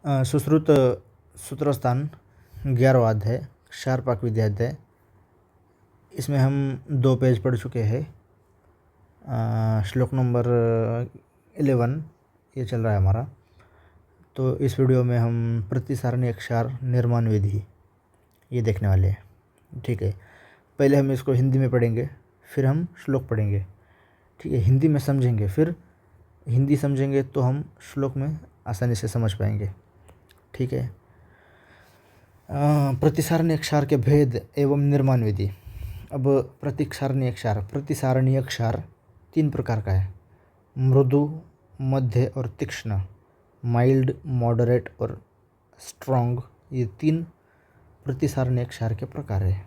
सुश्रुत सूत्रस्थान 11वां अध्याय क्षारपाक विद्याध्याय। इसमें हम 2 पेज पढ़ चुके हैं। श्लोक नंबर 11 ये चल रहा है हमारा। तो इस वीडियो में हम प्रतिसारणी क्षार निर्माण विधि ये देखने वाले हैं। ठीक है, पहले हम इसको हिंदी में पढ़ेंगे, फिर हम श्लोक पढ़ेंगे। ठीक है, हिंदी में समझेंगे, फिर हिंदी समझेंगे तो हम श्लोक में आसानी से समझ पाएंगे। ठीक है, प्रतिसारणीय क्षार के भेद एवं निर्माण विधि। अब प्रतिसारणीय क्षार 3 प्रकार का है: मृदु, मध्य और तीक्ष्ण, माइल्ड, मॉडरेट और स्ट्रॉन्ग। ये 3 प्रतिसारणीय क्षार के प्रकार है।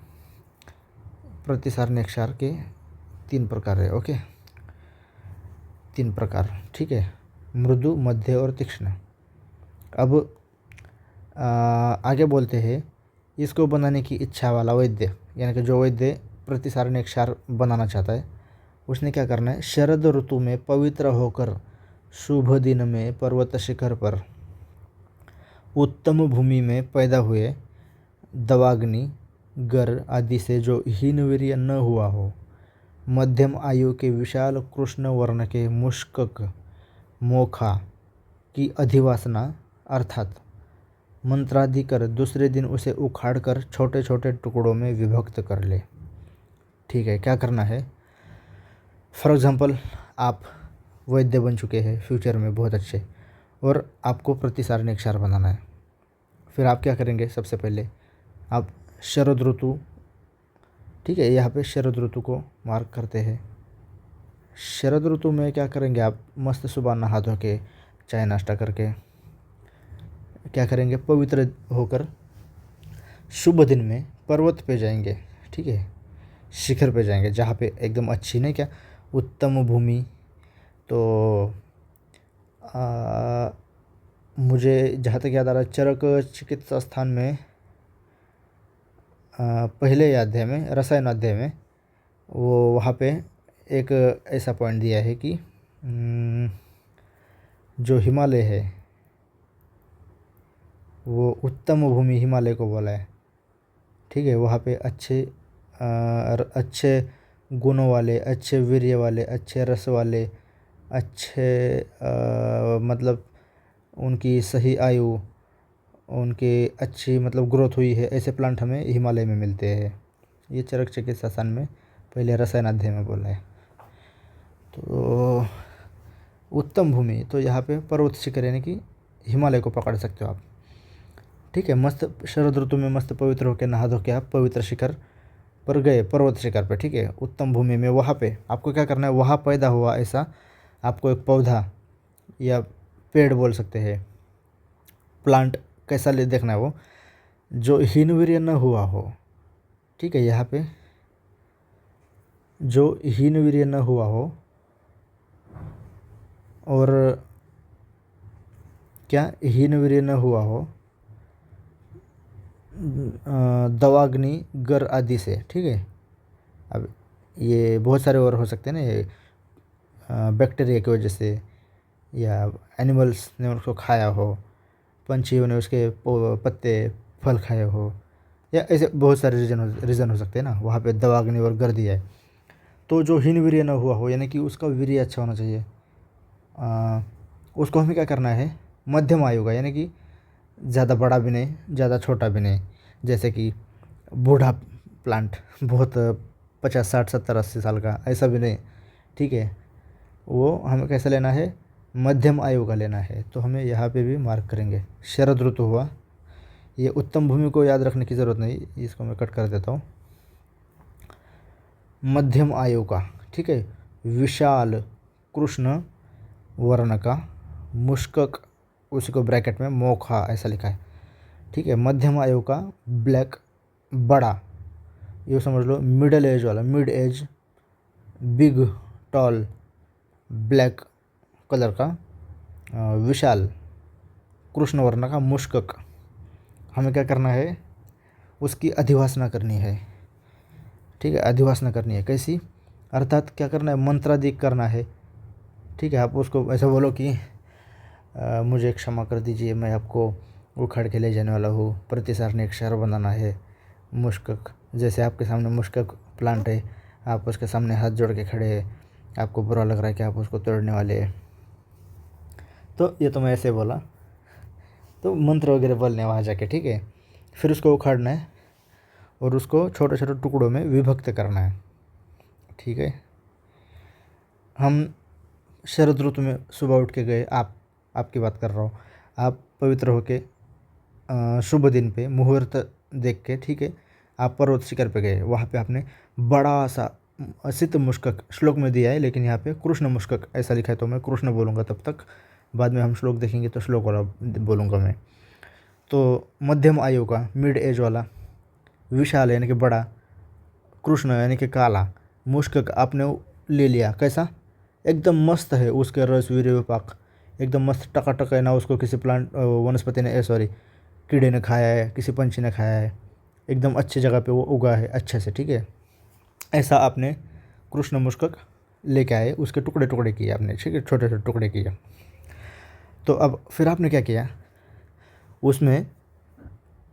प्रतिसारणीय क्षार के 3 प्रकार है। ओके, 3 प्रकार। ठीक है, मृदु, मध्य और तीक्ष्ण। अब आगे बोलते हैं, इसको बनाने की इच्छा वाला वैद्य, यानी कि जो वैद्य प्रतिसारणीय क्षार बनाना चाहता है, उसने क्या करना है? शरद ऋतु में पवित्र होकर शुभ दिन में पर्वत शिखर पर उत्तम भूमि में पैदा हुए दवाग्नि, गर आदि से जो हीनवीर्य न हुआ हो, मध्यम आयु के विशाल कृष्ण वर्ण के मुष्कक मोखा की अधिवासना अर्थात मंत्रादि कर दूसरे दिन उसे उखाड़कर छोटे छोटे टुकड़ों में विभक्त कर ले। ठीक है, क्या करना है? फॉर एग्जांपल, आप वैद्य बन चुके हैं फ्यूचर में बहुत अच्छे, और आपको प्रतिसारणीय क्षार बनाना है। फिर आप क्या करेंगे? सबसे पहले आप शरद ऋतु, ठीक है, यहाँ पे शरद ऋतु को मार्क करते हैं। शरद ऋतु में क्या करेंगे? आप मस्त सुबह नहा धो के चाय नाश्ता करके क्या करेंगे? पवित्र होकर शुभ दिन में पर्वत पे जाएंगे। ठीक है, शिखर पे जाएंगे जहाँ पे एकदम अच्छी, नहीं क्या, उत्तम भूमि। तो मुझे जहाँ तक याद आ रहा है, चरक चिकित्सा स्थान में पहले अध्याय में, रसायन अध्याय में, वो वहाँ पे एक ऐसा पॉइंट दिया है कि जो हिमालय है वो उत्तम भूमि हिमालय को बोला है। ठीक है, वहाँ पे अच्छे गुणों वाले, अच्छे वीर्य वाले, अच्छे रस वाले, अच्छे मतलब उनकी सही आयु, उनके अच्छी मतलब ग्रोथ हुई है, ऐसे प्लांट हमें हिमालय में मिलते हैं। ये चरक चिकित्सा स्थान में पहले रसायन अध्याय में बोला है। तो उत्तम भूमि, तो यहाँ पे पर्वत शिखर यानी कि हिमालय को पकड़ सकते हो आप। ठीक है, मस्त शरद ऋतु में मस्त पवित्र होकर नहा धो के आप पवित्र शिखर पर गए, पर्वत शिखर पर। ठीक है, उत्तम भूमि में, वहाँ पे आपको क्या करना है? वहाँ पैदा हुआ ऐसा आपको एक पौधा या पेड़ बोल सकते हैं, प्लांट कैसा ले देखना है, वो जो हीनवीर्य न हुआ हो। ठीक है, यहाँ पे जो हीनवीर्य न हुआ हो, और क्या हीनवीर्य न हुआ हो, दवाग्नि, गर आदि से। ठीक है, अब ये बहुत सारे और हो सकते हैं ना, ये बैक्टीरिया की वजह से, या एनिमल्स ने उसको खाया हो, पंछियों ने उसके पत्ते फल खाए हो, या ऐसे बहुत सारे रीज़न हो सकते हैं ना। वहाँ पे दवाग्नि और गर दिया है। तो जो हीनवीर्य न हुआ हो, यानी कि उसका वीर्य अच्छा होना चाहिए, उसको हमें क्या करना है? मध्यम आयु का, यानी कि ज़्यादा बड़ा भी नहीं, ज़्यादा छोटा भी नहीं। जैसे कि बूढ़ा प्लांट, बहुत 50, 60, 70, 80 साल का, ऐसा भी नहीं। ठीक है, वो हमें कैसा लेना है? मध्यम आयु का लेना है। तो हमें यहाँ पे भी मार्क करेंगे। शरद ऋतु हुआ, ये उत्तम भूमि को याद रखने की ज़रूरत नहीं, इसको मैं कट कर देता हूँ। मध्यम आयु का, ठीक है, विशाल कृष्ण वर्ण का मुष्कक, उसी को ब्रैकेट में मोखा ऐसा लिखा है। ठीक है, मध्यम आयु का, ब्लैक, बड़ा, ये समझ लो मिडल एज वाला, mid age, big, tall, black colour का, विशाल कृष्ण वर्ण का मुष्कक। हमें क्या करना है? उसकी अधिवासना करनी है। ठीक है, अधिवासना करनी है। कैसी? अर्थात क्या करना है? मंत्रादि करना है। ठीक है, आप उसको ऐसा बोलो कि मुझे क्षमा कर दीजिए, मैं आपको उखाड़ के ले जाने वाला हूँ, प्रतिसार ने एक शहर बनाना है। मुश्कक, जैसे आपके सामने मुश्कक प्लांट है, आप उसके सामने हाथ जोड़ के खड़े हैं, आपको बुरा लग रहा है कि आप उसको तोड़ने वाले हैं। तो ये तो मैं ऐसे बोला, तो मंत्र वगैरह बोलने वहाँ जाके, ठीक है। फिर उसको उखाड़ना है और उसको छोटे छोटे टुकड़ों में विभक्त करना है, ठीक है। हम शरद ऋतु में सुबह उठ के गए, आपकी बात कर रहा हूँ, आप पवित्र होके शुभ दिन पे मुहूर्त देख के, ठीक है, आप पर्वत शिखर पे गए। वहाँ पे आपने बड़ा सा सित मुष्कक, श्लोक में दिया है लेकिन यहाँ पे कृष्ण मुष्कक ऐसा लिखा है, तो मैं कृष्ण बोलूँगा तब तक, बाद में हम श्लोक देखेंगे तो श्लोक वाला बोलूँगा मैं। तो मध्यम आयु का, मिड एज वाला, विशाल यानी कि बड़ा, कृष्ण यानी कि काला, मुष्कक आपने ले लिया, कैसा, एकदम मस्त है, उसके रस वीर्य विपाक एकदम मस्त टकाटक है ना, उसको किसी प्लांट वनस्पति ने सॉरी कीड़े ने खाया है, किसी पंछी ने खाया है, एकदम अच्छी जगह पे वो उगा है अच्छे से, ठीक है। ऐसा आपने कृष्ण मुष्कक लेके आए, उसके टुकड़े टुकड़े किए आपने, ठीक है, छोटे छोटे टुकड़े किए। तो अब फिर आपने क्या किया, उसमें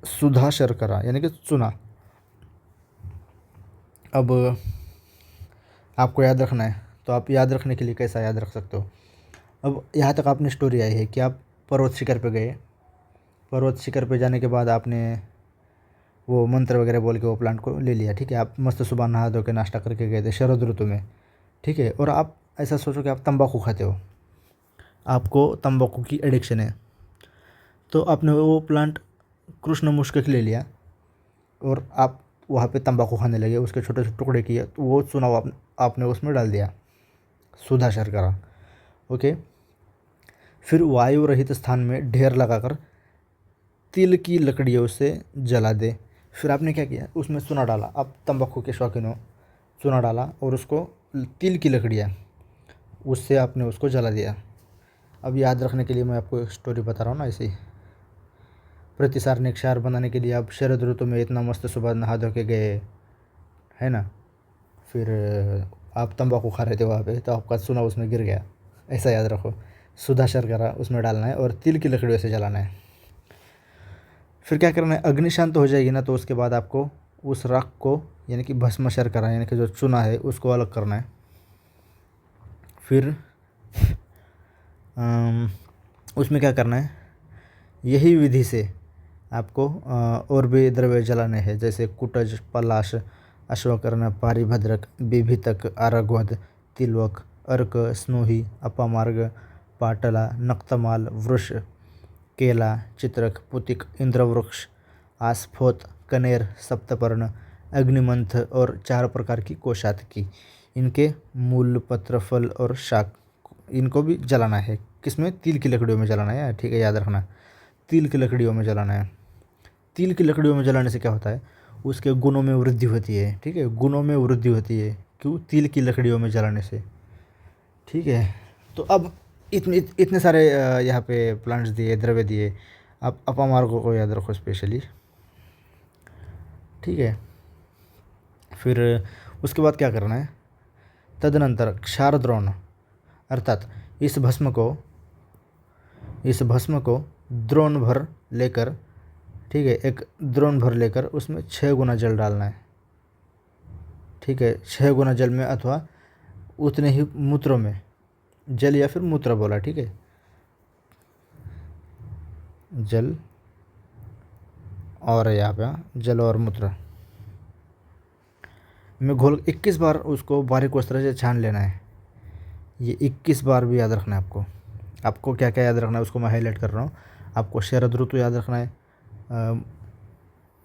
सुधा शर्करा यानी कि चूना, अब आपको याद रखना है, तो आप याद रखने के लिए कैसा याद रख सकते हो। अब यहाँ तक आपने स्टोरी आई है कि आप पर्वत शिखर पे गए, पर्वत शिखर पे जाने के बाद आपने वो मंत्र वगैरह बोल के वो प्लांट को ले लिया, ठीक है। आप मस्त सुबह नहा धो के नाश्ता करके गए थे शरद ऋतु में, ठीक है। और आप ऐसा सोचो कि आप तंबाकू खाते हो, आपको तंबाकू की एडिक्शन है, तो आपने वो प्लांट कृष्ण मुश्किल ले लिया और आप वहाँ पे तंबाकू खाने लगे, उसके छोटे छोटे टुकड़े किए, तो वो चुनाव आपने उसमें डाल दिया, सुधा शर्करा, ओके। फिर वायु रहित स्थान में ढेर लगाकर तिल की लकड़ियों से जला दे। फिर आपने क्या किया, उसमें चूना डाला, आप तंबाकू के शौकीन हो, चूना डाला और उसको तिल की लकड़ियाँ, उससे आपने उसको जला दिया। अब याद रखने के लिए मैं आपको एक स्टोरी बता रहा हूँ ना, ऐसे ही प्रतिसार ने एक शहर बनाने के लिए आप शरद ऋतु में इतना मस्त सुबह नहा धो के गए, है ना। फिर आप तंबाकू खा रहे थे वहाँ पे, तो आपका चूना उसमें गिर गया, ऐसा याद रखो। सुधा शर्करा उसमें डालना है और तिल की लकड़ियों से जलाना है। फिर क्या करना है, अग्नि शांत हो जाएगी ना, तो उसके बाद आपको उस राख को यानी कि भस्म शर्करा यानी कि जो चूना है उसको अलग करना है। फिर उसमें क्या करना है, यही विधि से आपको और भी द्रव्य जलाने हैं, जैसे कुटज, पलाश, अश्वकर्ण, पारिभद्रक, बिभितक, आरग्वध, तिलवक, अर्क, स्नोही, अपामार्ग, पाटला, नक्तमाल, वृष, केला, चित्रक, पुतिक, इंद्रवृक्ष, आस्फोत, कनेर, सप्तपर्ण, अग्निमंथ और 4 प्रकार की कोशातकी, इनके मूल, पत्र, फल और शाक, इनको भी जलाना है। किसमें, तिल की लकड़ियों में जलाना है, ठीक है, याद रखना, तिल की लकड़ियों में जलाना है। तिल की लकड़ियों में जलाने से क्या होता है, उसके गुणों में वृद्धि होती है, ठीक है, गुणों में वृद्धि होती है, क्यों, तिल की लकड़ियों में जलाने से, ठीक है। तो अब इतने इतने सारे यहाँ पे प्लांट्स दिए, द्रव्य दिए, आप अपामार्गों को याद रखो स्पेशली, ठीक है। फिर उसके बाद क्या करना है, तदनंतर क्षारद्रोण, अर्थात इस भस्म को द्रोण भर लेकर, ठीक है, एक द्रोण भर लेकर उसमें 6 गुना जल डालना है, ठीक है, 6 गुना जल में अथवा उतने ही मूत्रों में, जल या फिर मूत्र बोला, ठीक है, जल और यहाँ पे जल और मूत्र में घोल 21 बार उसको बारीक वस्त्र से छान लेना है। ये 21 बार भी याद रखना है आपको। आपको क्या क्या याद रखना है उसको मैं हाईलाइट कर रहा हूँ। आपको शरद ऋतु याद रखना है,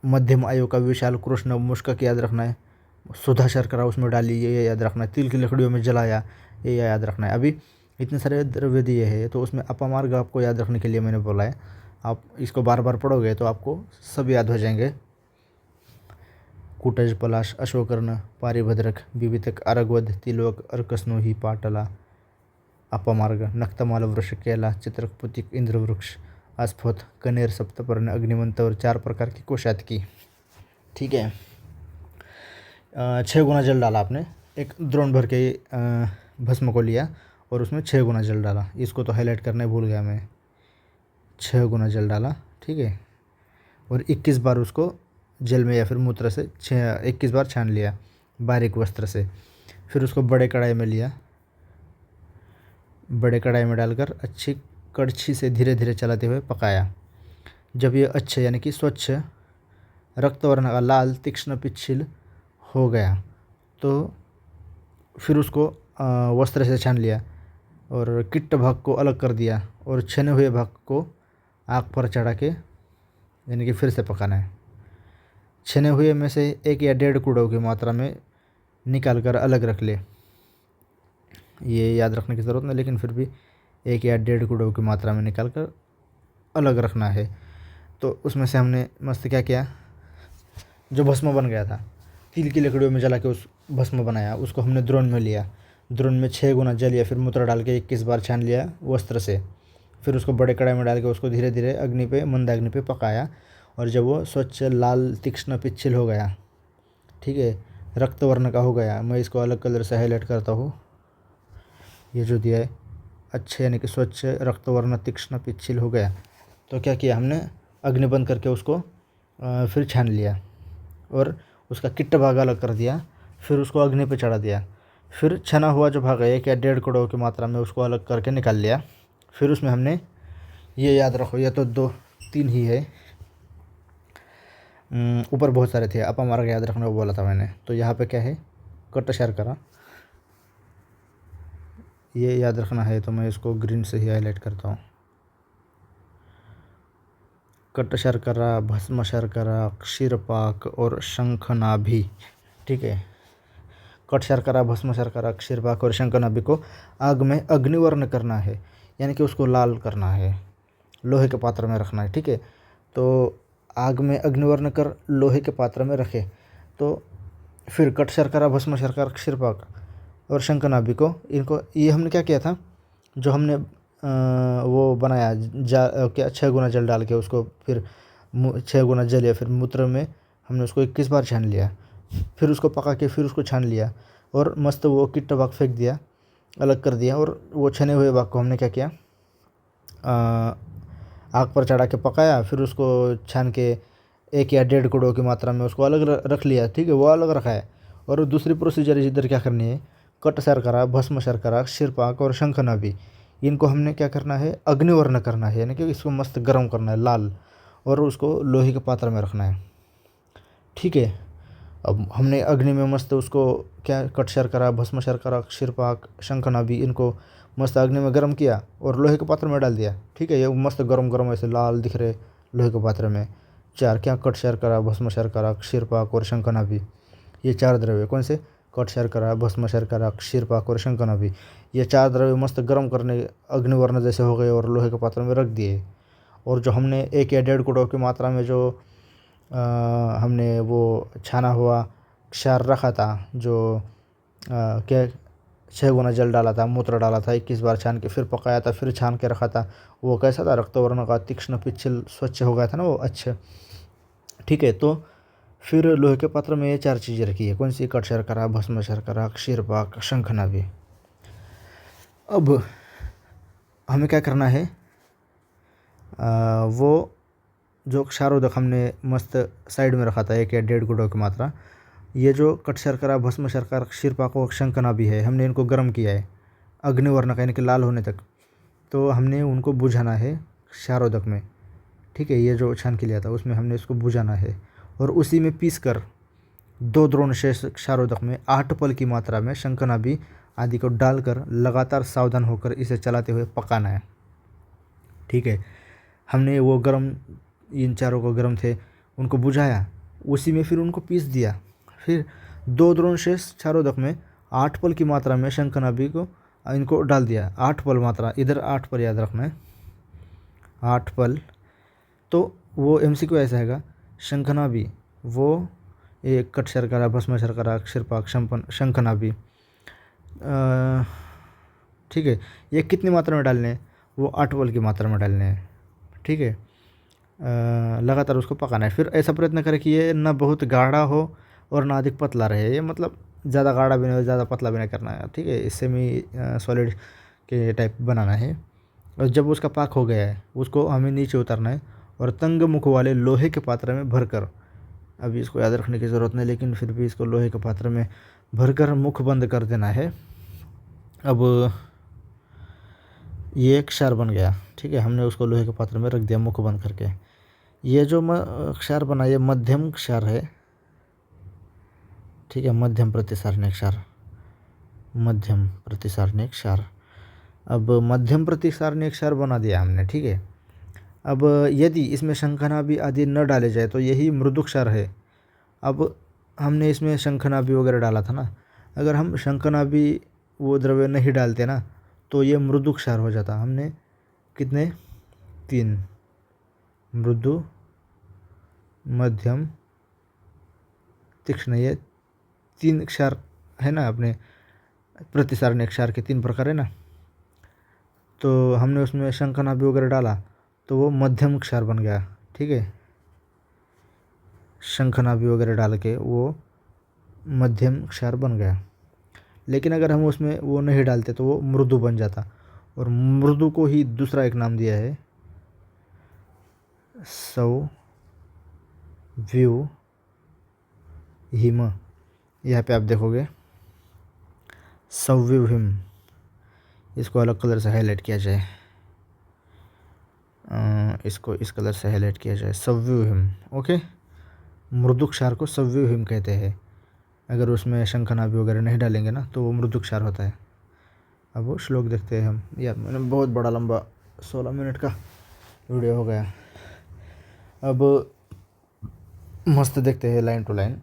मध्यम आयु का विशाल कृष्ण मुष्कक याद रखना है, सुधा शर्करा उसमें डाली ये याद रखना है, तिल की लकड़ियों में जलाया ये याद रखना है। अभी इतने सारे द्रव्य दिए हैं, तो उसमें अपमार्ग आपको याद रखने के लिए मैंने बोला है। आप इसको बार बार पढ़ोगे तो आपको सब याद हो जाएंगे। कुटज, पलाश, अश्वकर्ण, पारिभद्रक, बिभितक, अरगवद, तिलवक, अर्कस्नोही, पाटला, अपमार्ग, नक्तमाल, वृक्ष, केला, चित्रक, पुतिक, इंद्रवृक्ष, आस्फोत, कनेर, सप्तपर्ण, अग्निमंत और 4 प्रकार की कोशातकी, ठीक है। 6 गुना जल डाला आपने, एक द्रोण भर के भस्म को लिया और उसमें 6 गुना जल डाला। इसको तो हाईलाइट करना भूल गया मैं, 6 गुना जल डाला, ठीक है, और 21 बार उसको जल में या फिर मूत्र से 21 बार छान लिया बारीक वस्त्र से। फिर उसको बड़े कढ़ाई में लिया, बड़े कढ़ाई में डालकर अच्छी कड़छी से धीरे धीरे चलाते हुए पकाया। जब ये अच्छे यानी कि स्वच्छ रक्त वर्ण का लाल तीक्ष्ण पिच्छिल हो गया तो फिर उसको वस्त्र से छान लिया और किट्ट भाग को अलग कर दिया और छने हुए भाग को आग पर चढ़ा के यानी कि फिर से पकाना है। छने हुए में से 1 या 1.5 कुड़ों की मात्रा में निकाल कर अलग रख ले। ये याद रखने की ज़रूरत नहीं, लेकिन फिर भी 1 या 1.5 कुड़ों की मात्रा में निकाल कर अलग रखना है। तो उसमें से हमने मस्त क्या किया, जो भस्म बन गया था, तिल की लकड़ियों में जला के उस भस्म बनाया, उसको हमने द्रोण में लिया। द्रोण में 6 गुना जल या फिर मूत्र डाल के 21 बार छान लिया वस्त्र से। फिर उसको बड़े कढ़ाई में डाल के उसको धीरे धीरे अग्नि पे, मंद अग्नि पे पकाया। और जब वो स्वच्छ लाल तीक्ष्ण पिच्छिल हो गया, ठीक है, रक्त वर्ण का हो गया, मैं इसको अलग कलर से हाईलाइट करता हूँ, ये जो दिया है, अच्छे यानी कि स्वच्छ रक्त वर्ण तीक्ष्ण पिच्छिल हो गया तो क्या किया हमने, अग्नि बंद करके उसको फिर छान लिया और उसका किट्ट भाग अलग कर दिया। फिर उसको अग्नि पे चढ़ा दिया। फिर छना हुआ जो भाग है 1 या 1.5 कड़ों की मात्रा में उसको अलग करके निकाल लिया। फिर उसमें हमने, ये याद रखो, ये तो 2-3 ही है, ऊपर बहुत सारे थे, अपमार्ग याद रखने को बोला था मैंने। तो यहाँ पे क्या है, कट्ट शर्करा, ये याद रखना है, तो मैं इसको ग्रीन से ही हाईलाइट करता हूँ। कट्ट शर्करा, भस्म शर्करा, क्षीरपाक और शंखनाभि, ठीक है। कट शर्करा, भस्म शर्करा, क्षीरपाक और शंखनाभि को आग में अग्निवर्ण करना है, यानी कि उसको लाल करना है, लोहे के पात्र में रखना है, ठीक है। तो आग में अग्निवर्ण कर लोहे के पात्र में रखे। तो फिर कट शर्करा, भस्म शर्करा, क्षीरपाक और शंखनाभि को, इनको, ये हमने क्या किया था, जो हमने वो बनाया क्या 6 गुना जल डाल के उसको फिर 6 गुना जल या फिर मूत्र में हमने उसको 21 बार छान लिया। फिर उसको पका के फिर उसको छान लिया और मस्त वो किट्ट भाग फेंक दिया, अलग कर दिया। और वो छने हुए भाग को हमने क्या किया, आग पर चढ़ा के पकाया। फिर उसको छान के 1 या 1.5 कुड़ों की मात्रा में उसको अलग रख लिया, ठीक है, वो अलग रखा है। और दूसरी प्रोसीजर इधर क्या करनी है, कट शर्करा, भस्म शर्करा, क्षीरपाक और शंखनाभि, इनको हमने क्या करना है, अग्निवर्ण करना है, यानी कि इसको मस्त गर्म करना है लाल, और उसको लोहे के पात्र में रखना है, ठीक है। अब हमने अग्नि में मस्त उसको क्या, कट शर्करा, भस्म शर्करा, क्षीरपाक, शंखनाभि, इनको मस्त अग्नि में गर्म किया और लोहे के पात्र में डाल दिया, ठीक है। ये मस्त गरम गरम ऐसे लाल दिख रहे लोहे के पात्र में। 4 क्या, कट शर्करा, भस्म शर्करा, क्षीरपाक और शंखनाभि, ये 4 द्रव्य कौन से, कट शर्करा, भस्म शर्करा, क्षीरपाक और शंखनाभि, ये 4 द्रव्य मस्त गर्म करने अग्निवर्ण जैसे हो गए और लोहे के पात्र में रख दिए। और जो हमने 1 या 1.5 कुड़ों की मात्रा में जो हमने वो छाना हुआ क्षार रखा था, जो क्या 6 गुना जल डाला था, मूत्र डाला था, 21 बार छान के फिर पकाया था, फिर छान के रखा था, वो कैसा था, रक्तवर्ण का तीक्ष्ण पिच्छिल स्वच्छ हो गया था ना वो, अच्छा, ठीक है। तो फिर लोहे के पात्र में ये 4 चीज़ें रखी है, कौन सी, कट शर्करा, भस्म शर्करा, क्षीरपाक, शंखनाभि। अब हमें क्या करना है, वो जो क्षारोदक हमने मस्त साइड में रखा था 1 या 1.5 कुड़ों की मात्रा, ये जो कट शर्करा, भस्म शर्करा, क्षीरपाक और शंखनाभि है, हमने इनको गर्म किया है अग्निवर्ण का, यानी कि लाल होने तक। तो हमने उनको बुझाना है क्षारोदक में, ठीक है। ये जो छान के लिया था उसमें हमने इसको बुझाना है और उसी में पीस कर 2 द्रोण शेष क्षारोदक में 8 पल की मात्रा में शंखनाभि आदि को डालकर लगातार सावधान होकर इसे चलाते हुए पकाना है, ठीक है। हमने वो गरम, इन चारों को गरम थे उनको बुझाया, उसी में फिर उनको पीस दिया। फिर 2 द्रोण शेष क्षारोदक में 8 पल की मात्रा में शंखनाभि को इनको डाल दिया। 8 पल मात्रा, इधर 8 पल याद रखना है, 8 पल। तो वो MCQ ऐसा हैगा, शंखनाभि वो एक कट शर्करा, भस्म शर्करा, क्षीरपाक, शंखनाभि, ठीक है। ये कितनी मात्रा में डालने हैं, वो 8 पल की मात्रा में डालने हैं, ठीक है। लगातार उसको पकाना है। फिर ऐसा प्रयत्न करें कि ये ना बहुत गाढ़ा हो और ना अधिक पतला रहे, ये मतलब ज़्यादा गाढ़ा भी नहीं, ज़्यादा पतला भी नहीं करना है, ठीक है। सेमी सॉलिड के टाइप बनाना है। और जब उसका पाक हो गया है उसको हमें नीचे उतारना है और तंग मुख वाले लोहे के पात्र में भरकर, अभी इसको याद रखने की ज़रूरत नहीं लेकिन फिर भी इसको लोहे के पात्र में भरकर मुख बंद कर देना है। अब ये एक क्षार बन गया, ठीक है, हमने उसको लोहे के पात्र में रख दिया मुख बंद करके। ये जो क्षार बना ये मध्यम क्षार है, ठीक है, मध्यम प्रतिसारणिक क्षार, मध्यम प्रतिसारणिक क्षार। अब मध्यम प्रतिसारणिक क्षार बना दिया हमने, ठीक है। अब यदि इसमें शंखनाभि आदि न डाले जाए तो यही मृदु क्षार है। अब हमने इसमें शंखनाभि वगैरह डाला था ना, अगर हम शंखनाभि वो द्रव्य नहीं डालते ना तो ये मृदु क्षार हो जाता। हमने कितने 3, मृदु, मध्यम, तीक्ष्ण, ये 3 क्षार है ना अपने प्रतिसारणिक क्षार के 3 प्रकार है ना। तो हमने उसमें शंखनाभि वगैरह डाला तो वो मध्यम क्षार बन गया, ठीक है। शंखनाभि वगैरह डाल के वो मध्यम क्षार बन गया। लेकिन अगर हम उसमें वो नहीं डालते तो वो मृदु बन जाता, और मृदु को ही दूसरा एक नाम दिया है सव्यूहिम। यहाँ पे आप देखोगे सव्यूहिम, इसको अलग कलर से हाईलाइट किया जाए, इसको इस कलर से हाईलाइट किया जाए, सव्यूहिम, ओके। मृदु क्षार को सव्यूहिम कहते हैं। अगर उसमें शंखनाभि वगैरह नहीं डालेंगे ना तो वो मृदु क्षार होता है। अब वो श्लोक देखते हैं हम। यार मैंने बहुत बड़ा लंबा 16 मिनट का वीडियो हो गया। अब मस्त देखते हैं लाइन टू लाइन,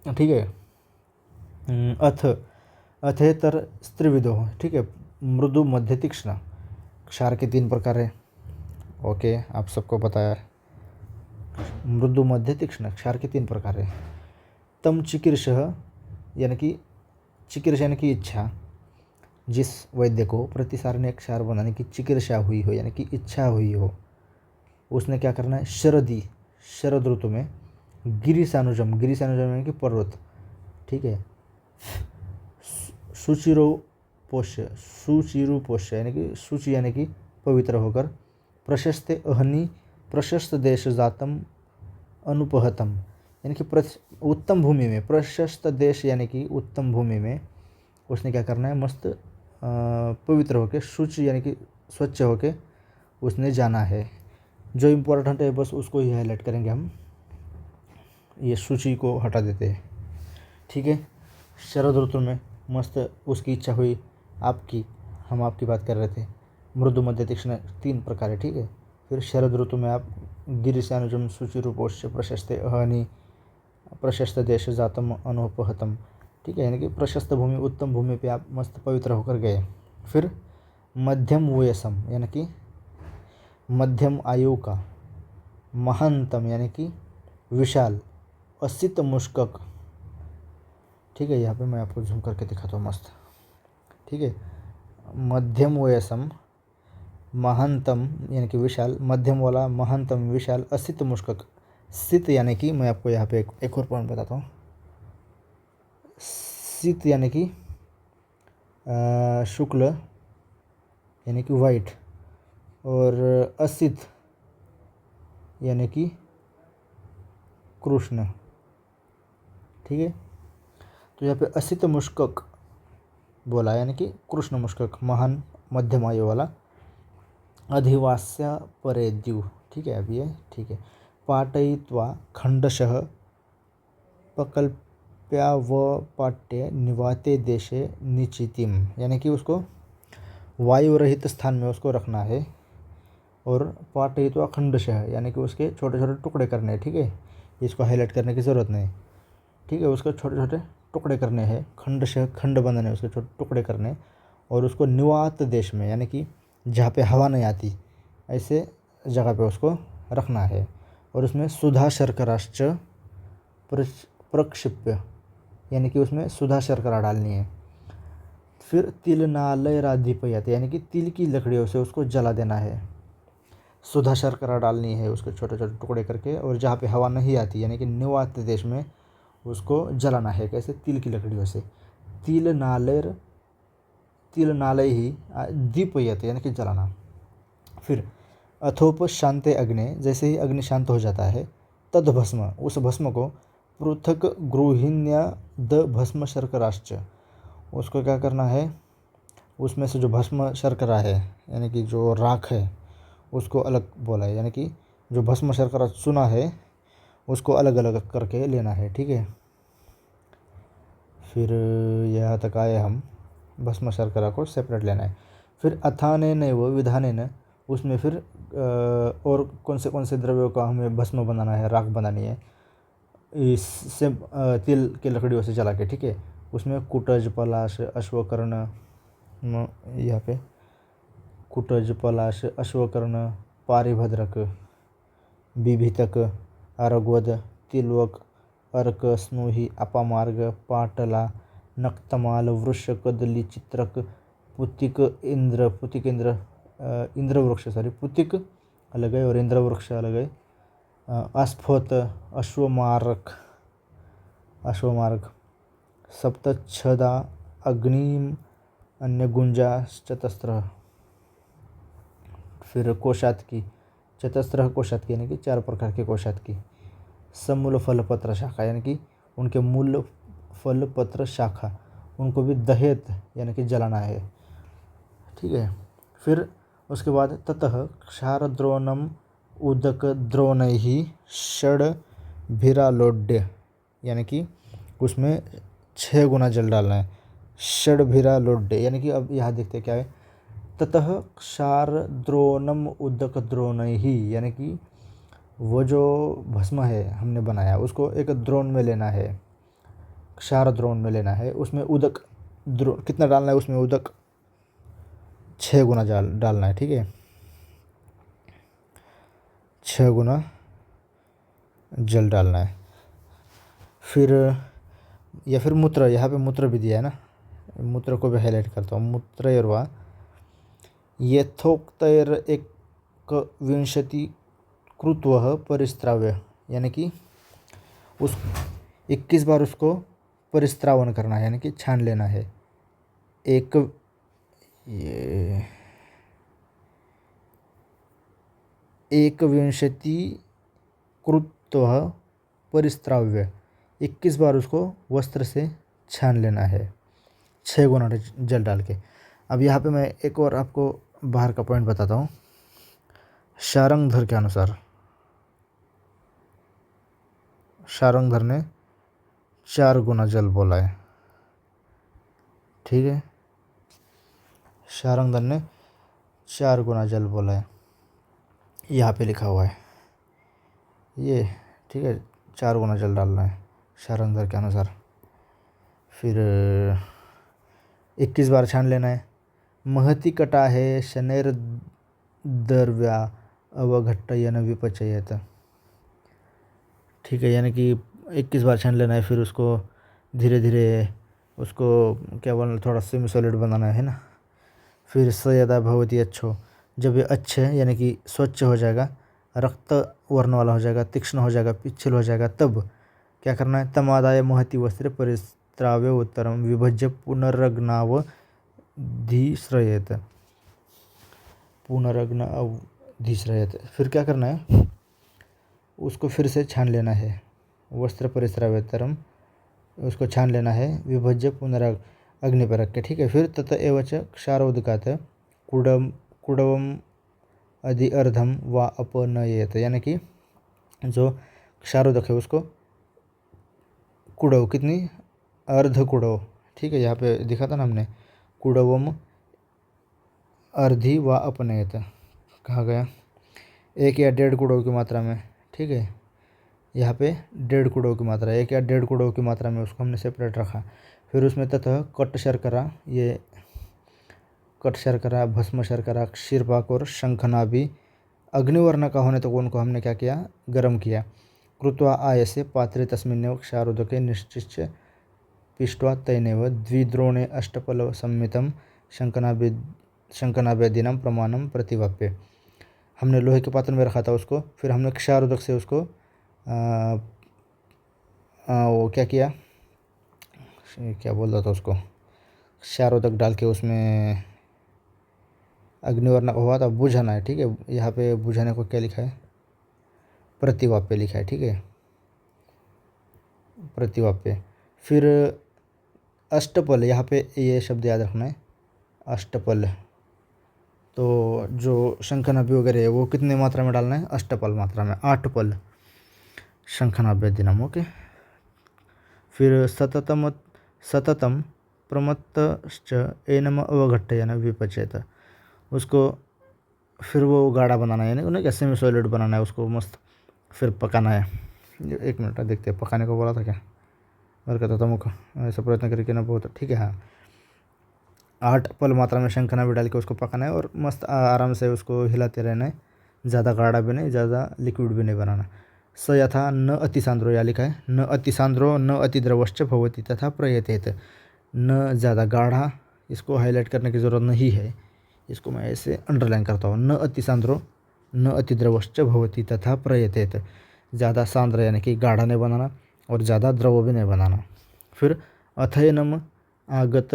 ठीक है। अथेतर स्त्रिविदो, ठीक है। मृदु, मध्य, तीक्ष्ण क्षार के 3 प्रकार है, ओके, आप सबको पता है। मृदु, मध्य, तीक्ष्ण क्षार के 3 प्रकार है। तम चिकीर्षः, यानी कि चिकीर्ष यानी कि इच्छा, जिस वैद्य को प्रतिसारणिक क्षार बनाने की चिकीर्षा हुई हो यानी कि इच्छा हुई हो, उसने क्या करना है, शरद ऋतु में गिरिशानुजम यानी कि पर्वत, ठीक है, सुचिरुपोष्य यानी कि शुचि यानी कि पवित्र होकर, प्रशस्त देश जातम अनुपहतम यानी कि उत्तम भूमि में, प्रशस्त देश यानी कि उत्तम भूमि में उसने क्या करना है, मस्त पवित्र होके, शुचि यानी कि स्वच्छ होके उसने जाना है। जो इम्पोर्टेंट है बस उसको ही हाईलाइट करेंगे हम, ये सूची को हटा देते हैं, ठीक है। शरद ऋतु में मस्त उसकी इच्छा हुई, हम आपकी बात कर रहे थे। मृदु, मध्य, तीक्ष्ण 3 प्रकार है, ठीक है। फिर शरद ऋतु में आप गिरिशानुजम शुचिरूपोष्य प्रशस्ते अहनि प्रशस्त देश जातम अनुपहतम, ठीक है, यानी कि प्रशस्त भूमि, उत्तम भूमि पे आप मस्त पवित्र होकर गए। फिर मध्यम वयसम यानी कि मध्यम आयु का, महानतम यानी कि विशाल, असित मुष्कक, ठीक है। यहाँ पे मैं आपको झूम करके दिखाता हूँ मस्त, ठीक है। मध्यम वयसम, महानतम यानी कि विशाल, मध्यम वाला, महानतम, विशाल, असित मुष्कक। सित यानी कि मैं आपको यहाँ पे एक और पॉइंट बताता हूँ। सित यानी कि शुक्ल यानी कि वाइट, और असित यानी कि कृष्ण, ठीक है। तो यहाँ पे असित मुष्कक बोला यानी कि कृष्ण मुष्कक, महान, मध्यम आयु वाला, अधिवास्य परे द्यु, ठीक है। अब ये ठीक है। पाटयित्वा खंडशः प्रकल्प्यावपाट्य निवाते देशे निचितिम, यानी कि उसको वायु रहित स्थान में उसको रखना है, और पाटयित्वा खंडशः यानी कि उसके छोटे छोटे टुकड़े करने हैं, ठीक है। इसको हाईलाइट करने की ज़रूरत नहीं, ठीक है। उसको छोटे छोटे टुकड़े करने हैं, खंडशः खंड बनाने, उसके छोटे टुकड़े करने, और उसको निवात देश में यानी कि जहाँ पे हवा नहीं आती ऐसे जगह पे उसको रखना है, और उसमें सुधा शर्कराश्च प्रक्षिप्य यानी कि उसमें सुधा शर्करा डालनी है। फिर तिल नालयराधिपयत यानी कि तिल की लकड़ियों से उसको जला देना है। सुधा शर्करा डालनी है उसके छोटे छोटे टुकड़े करके, और जहाँ पे हवा नहीं आती यानी कि निवात देश में उसको जलाना है। कैसे? तिल की लकड़ियों से। तिल नालेर तिल नालय ही दीपयते यानी कि जलाना। फिर अथोप शांते अग्ने, जैसे ही अग्नि शांत हो जाता है, तद भस्म, उस भस्म को पृथक गृहिण्या द भस्म शर्कराश्च, उसको क्या करना है, उसमें से जो भस्म शर्करा है यानी कि जो राख है उसको अलग बोला है, यानी कि जो भस्म शर्करा चूना है उसको अलग अलग करके लेना है। ठीक है, फिर यहाँ तक आए हम, भस्म शर्करा को सेपरेट लेना है। फिर अथानेन व विधानेन, उसमें फिर और कौन से द्रव्यों का हमें भस्म बनाना है, राख बनानी है, इससे तिल की लकड़ियों से जला के। ठीक है, उसमें कुटज, पलाश, अश्वकर्ण, यहाँ पे कुटज, पलाश, अश्वकर्ण, पारिभद्रक, बिभितक, अरग्वद, तिलवक, अर्क, स्नूहि, अपामार्ग, पाटला, नक्तमाल, वृष, कदली, चित्रक, पुतिक, इंद्र वृक्ष, सॉरी, पुतिक अलग है और इंद्र वृक्ष अलग है। आस्फोत, अश्वमार्ग, सप्तच्छदा, अग्निम, अन्य गुंजा, चतस्त्र। फिर कोशातकी, चतस्त्र कोशातकी यानी कि 4 प्रकार के कोशातकी। समूल फल पत्र शाखा, यानी कि उनके मूल फल पत्र शाखा, उनको भी दहेत यानी कि जलाना है। ठीक है, फिर उसके बाद ततः क्षारद्रोणम उदक द्रोणैहि षड्भिरालोड्य, यानी कि उसमें 6 गुना जल डालना है। षड्भिरालोड्य यानी कि अब यहाँ देखते क्या है, ततः क्षारद्रोणम उदक द्रोणैहि, यानी कि वो जो भस्म है हमने बनाया उसको एक द्रोण में लेना है, क्षार द्रोण में लेना है, उसमें उदक द्रोण कितना डालना है, उसमें उदक 6 गुना डालना है। ठीक है, 6 गुना जल डालना है। फिर या फिर मूत्र, यहाँ पे मूत्र भी दिया है ना, मूत्र को भी हाईलाइट करता हूँ। मूत्रैर्वा यथोक्तैर एकविंशति कृत्वः परिस्राव्य, यानी कि उस 21 बार उसको परिस्रावन करना है, यानी कि छान लेना है। एकविंशति कृत्वः परिस्राव्य, 21 बार उसको वस्त्र से छान लेना है 6 गुना जल डाल के। अब यहाँ पे मैं एक और आपको बाहर का पॉइंट बताता हूँ। शारंगधर के अनुसार, शारंगधर ने 4 गुना जल बोला है। ठीक है, शारंगधर ने 4 गुना जल बोला है, यहाँ पे लिखा हुआ है ये। ठीक है, 4 गुना जल डालना है शारंगधर के अनुसार। फिर 21 बार छान लेना है। महति कटा है शनैर दर्व्या अवघट्टयन विपचयत। ठीक है, यानी कि 21 बार छान लेना है, फिर उसको धीरे धीरे उसको क्या बोलना, थोड़ा सेमी सॉलिड बनाना है ना। फिर स यदा भवती अच्छो, जब ये अच्छे यानी कि स्वच्छ हो जाएगा, रक्त वर्ण वाला हो जाएगा, तीक्ष्ण हो जाएगा, पिच्छल हो जाएगा, तब क्या करना है, तमादाय महति वस्त्र परिस्राव्य उत्तरम विभज्य पुनरग्नाव धिश्रयेत, पुनरग्न अवधिश्रयेत। फिर क्या करना है, उसको फिर से छान लेना है, वस्त्र परिस्राव्यतरम, उसको छान लेना है, विभज्य पुनरग अग्नि पर रख के। ठीक है, फिर तत एवच क्षारोदकात कुडवम अधि अर्धम व अपनयेत, यानी कि जो क्षारोदक है उसको कुडव, कितनी, अर्ध कुडव। ठीक है, यहाँ पे दिखा था ना हमने, कुडवम अर्धि व अपनयेत, कहा गया 1 या 1.5 कुडव की मात्रा में। ठीक है, यहाँ पे 1.5 कुडव की मात्रा, 1 या 1.5 कुडव की मात्रा में उसको हमने सेपरेट रखा। फिर उसमें ततः कट शर्करा, ये कट शर्करा, भस्म शर्करा, क्षीरपाक और शंखनाभि अग्निवर्ण का होने तक उनको हमने क्या किया, गर्म किया। कृत्वा आयसे पात्रे तस्मिन्नेव क्षारोदके निश्चिच्य पिष्ट्वा तैनेव द्विद्रोणे अष्टपलव संमितम शंखनाभ्यादीनां प्रमाणम प्रतिवाप्य। हमने लोहे के पात्र में रखा था उसको, फिर हमने क्षारोदक से उसको वो क्या किया, क्या बोल रहा था उसको, क्षारोदक डाल के उसमें अग्निवर्ण हुआ था, बुझाना है। ठीक है, यहाँ पे बुझाने को क्या लिखा है, प्रतिवाप्य लिखा है। ठीक है, प्रतिवाप्य। फिर अष्टपल, यहाँ पे ये शब्द याद रखना है, अष्टपल। तो जो शंखनाभि वगैरह है वो कितने मात्रा में डालना है, अष्टपल मात्रा में, 8 पल शंखनाभ्य दिनम। ओके। फिर सततम प्रमत्तश्च एनम अवघट्टयन विपचेत, उसको फिर वो गाढ़ा बनाना है, यानी उन्हें क्या सेमी सॉलिड बनाना है, उसको मस्त फिर पकाना है। 1 मिनट देखते हैं, पकाने को बोला था क्या, और कहता था मुख ऐसा प्रयत्न करके ना बहुत। ठीक है, हाँ, 8 पल मात्रा में शंखना भी डाल के उसको पकाना है और मस्त आराम से उसको हिलाते रहना है, ज़्यादा गाढ़ा भी नहीं, ज़्यादा लिक्विड भी नहीं बनाना। स यथा न अति सांद्रो, या लिखा है न अति सांद्रो न अति द्रवश्च भवति तथा प्रयतेत, न ज़्यादा गाढ़ा, इसको हाईलाइट करने की ज़रूरत नहीं है, इसको मैं ऐसे अंडरलाइन करता हूँ, न अति सांद्रो न अति द्रवश्च भवति तथा प्रयतेत, ज़्यादा सांद्र यानी कि गाढ़ा नहीं बनाना और ज़्यादा द्रव भी नहीं बनाना। फिर अथयनम आगत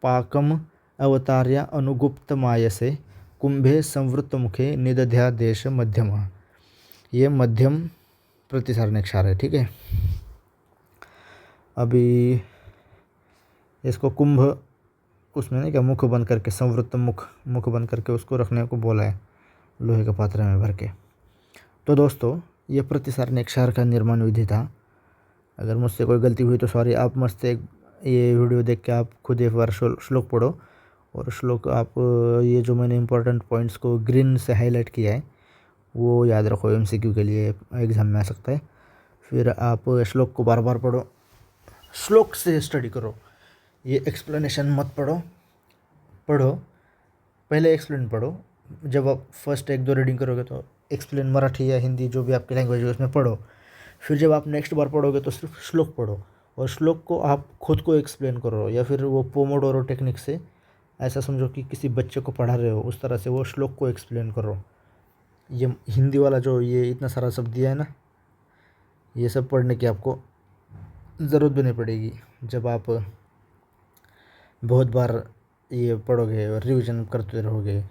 पाकम अवतार्य अनुगुप्त मायसे कुंभे संवृत्त मुखे निदध्यादेश मध्यम, ये मध्यम प्रतिसारणी क्षार है। ठीक है, अभी इसको कुंभ, उसमें नहीं क्या, मुख बंद करके, संवृत्त मुख बंद करके उसको रखने को बोला है, लोहे के पात्र में भर के। तो दोस्तों, ये प्रतिसारणी क्षार का निर्माण विधि था। अगर मुझसे कोई गलती हुई तो सॉरी। आप मस्त एक ये वीडियो देख के आप खुद एक बार श्लोक पढ़ो, और श्लोक आप ये जो मैंने इंपॉर्टेंट पॉइंट्स को ग्रीन से हाईलाइट किया है वो याद रखो, एमसीक्यू के लिए एग्ज़ाम में आ सकता है। फिर आप श्लोक को बार बार पढ़ो, श्लोक से स्टडी करो, ये एक्सप्लेनेशन मत पढ़ो, पहले एक्सप्लेन पढ़ो। जब आप फर्स्ट 1-2 रीडिंग करोगे तो एक्सप्लेन मराठी या हिंदी जो भी आपकी लैंग्वेज है उसमें पढ़ो। फिर जब आप नेक्स्ट बार पढ़ोगे तो सिर्फ श्लोक पढ़ो, और श्लोक को आप खुद को एक्सप्लेन करो, या फिर वो पोमोडोरो टेक्निक से ऐसा समझो कि किसी बच्चे को पढ़ा रहे हो, उस तरह से वो श्लोक को एक्सप्लेन करो। ये हिंदी वाला जो ये इतना सारा शब्द दिया है ना, ये सब पढ़ने की आपको ज़रूरत भी नहीं पड़ेगी। जब आप बहुत बार ये पढ़ोगे और रिवीजन करते रहोगे,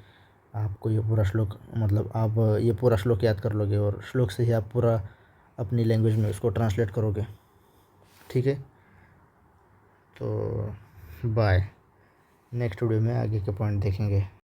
आपको ये पूरा श्लोक, मतलब आप ये पूरा श्लोक याद कर लोगे, और श्लोक से ही आप पूरा अपनी लैंग्वेज में उसको ट्रांसलेट करोगे। ठीक है, तो बाय, नेक्स्ट वीडियो में आगे के पॉइंट देखेंगे।